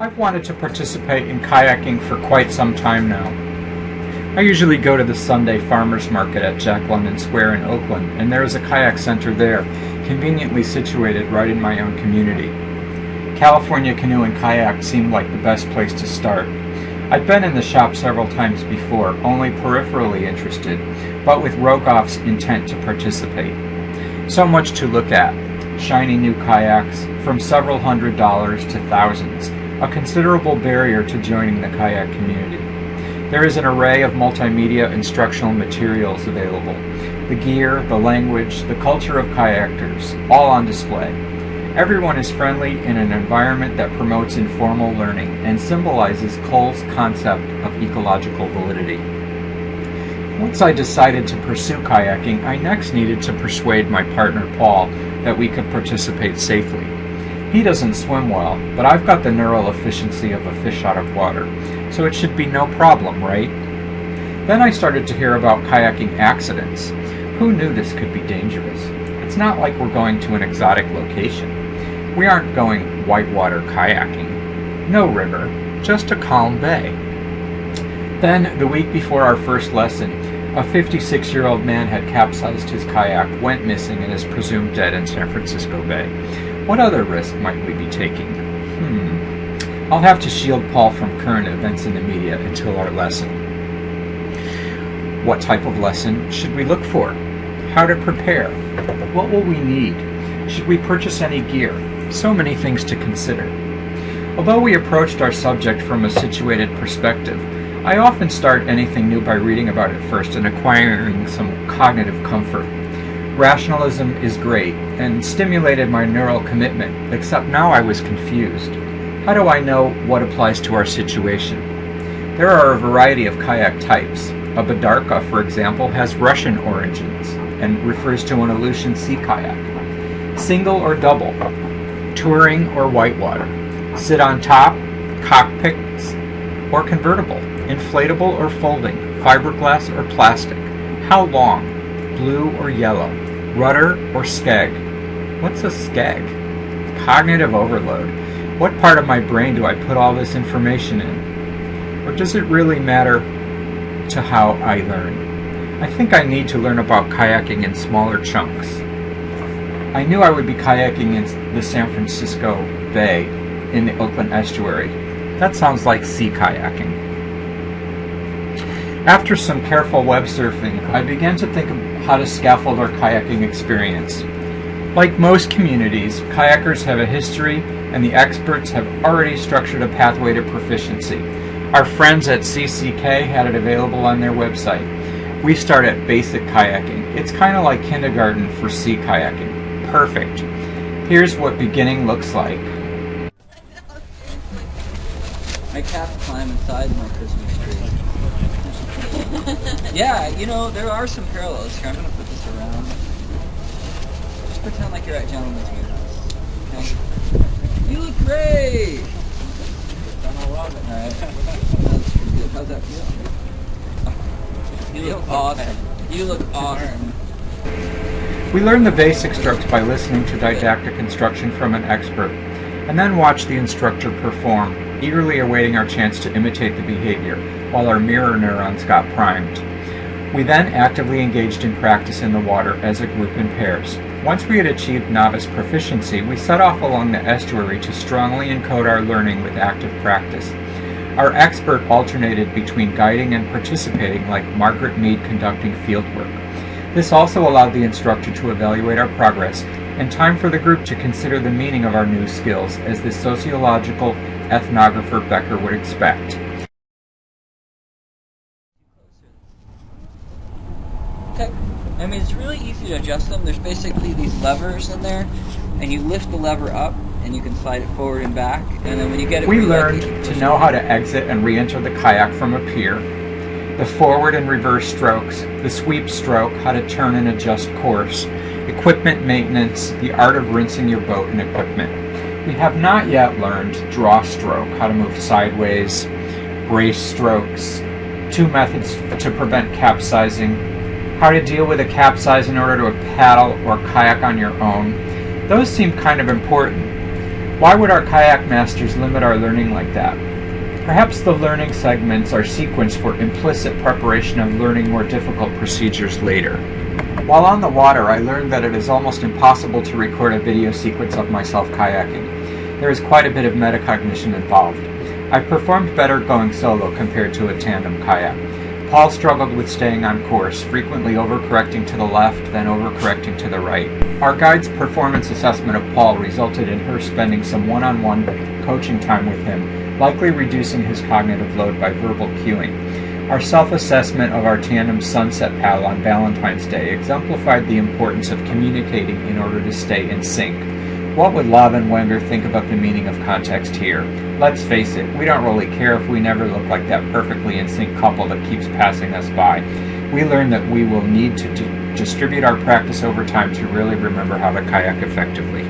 I've wanted to participate in kayaking for quite some time now. I usually go to the Sunday farmers market at Jack London Square in Oakland, and there is a kayak center there, conveniently situated right in my own community. California Canoe and Kayak seemed like the best place to start. I'd been in the shop several times before, only peripherally interested, but with Rogoff's intent to participate. So much to look at. Shiny new kayaks, from several $100s to thousands, a considerable barrier to joining the kayak community. There is an array of multimedia instructional materials available. The gear, the language, the culture of kayakers, all on display. Everyone is friendly in an environment that promotes informal learning and symbolizes Cole's concept of ecological validity. Once I decided to pursue kayaking, I next needed to persuade my partner Paul that we could participate safely. He doesn't swim well, but I've got the neural efficiency of a fish out of water, so it should be no problem, right? Then I started to hear about kayaking accidents. Who knew this could be dangerous? It's not like we're going to an exotic location. We aren't going whitewater kayaking. No river, just a calm bay. Then, the week before our first lesson, a 56-year-old man had capsized his kayak, went missing, and is presumed dead in San Francisco Bay. What other risk might we be taking? I'll have to shield Paul from current events in the media until our lesson. What type of lesson should we look for? How to prepare? What will we need? Should we purchase any gear? So many things to consider. Although we approached our subject from a situated perspective, I often start anything new by reading about it first and acquiring some cognitive comfort. Rationalism is great and stimulated my neural commitment, except now I was confused. How do I know what applies to our situation? There are a variety of kayak types. A Badarka, for example, has Russian origins and refers to an Aleutian sea kayak. Single or double, touring or whitewater, sit on top, cockpits, or convertible, inflatable or folding, fiberglass or plastic. How long, blue or yellow, rudder or skeg. What's a skeg? Cognitive overload. What part of my brain do I put all this information in? Or does it really matter to how I learn? I think I need to learn about kayaking in smaller chunks. I knew I would be kayaking in the San Francisco Bay in the Oakland estuary. That sounds like sea kayaking. After some careful web surfing, I began to think of how to scaffold our kayaking experience. Like most communities, kayakers have a history, and the experts have already structured a pathway to proficiency. Our friends at CCK had it available on their website. We start at basic kayaking. It's kind of like kindergarten for sea kayaking. Perfect. Here's what beginning looks like. I can't climb inside my Christmas tree. Yeah, you know, there are some parallels here. I'm going to put this around. Just pretend like you're at Gentleman's Warehouse. Okay? You look great! Alright. That's pretty good. How's that feel? You look awesome. You look awesome. We learn the basic strokes by listening to didactic instruction from an expert, and then watch the instructor perform, eagerly awaiting our chance to imitate the behavior, while our mirror neurons got primed. We then actively engaged in practice in the water as a group in pairs. Once we had achieved novice proficiency, we set off along the estuary to strongly encode our learning with active practice. Our expert alternated between guiding and participating like Margaret Mead conducting fieldwork. This also allowed the instructor to evaluate our progress and time for the group to consider the meaning of our new skills, as the sociological ethnographer Becker would expect. Okay. I mean, it's really easy to adjust them. There's basically these levers in there, and you lift the lever up, and you can slide it forward and back, and then when you get it... We learned to know how to exit and re-enter the kayak from a pier, the forward and reverse strokes, the sweep stroke, how to turn and adjust course, equipment maintenance, the art of rinsing your boat and equipment. We have not yet learned draw stroke, how to move sideways, brace strokes, 2 methods to prevent capsizing, how to deal with a capsize in order to paddle or kayak on your own. Those seem kind of important. Why would our kayak masters limit our learning like that? Perhaps the learning segments are sequenced for implicit preparation of learning more difficult procedures later. While on the water, I learned that it is almost impossible to record a video sequence of myself kayaking. There is quite a bit of metacognition involved. I performed better going solo compared to a tandem kayak. Paul struggled with staying on course, frequently overcorrecting to the left, then overcorrecting to the right. Our guide's performance assessment of Paul resulted in her spending some one-on-one coaching time with him, likely reducing his cognitive load by verbal cueing. Our self-assessment of our tandem sunset paddle on Valentine's Day exemplified the importance of communicating in order to stay in sync. What would Lav and Wenger think about the meaning of context here? Let's face it, we don't really care if we never look like that perfectly in sync couple that keeps passing us by. We learn that we will need to distribute our practice over time to really remember how to kayak effectively.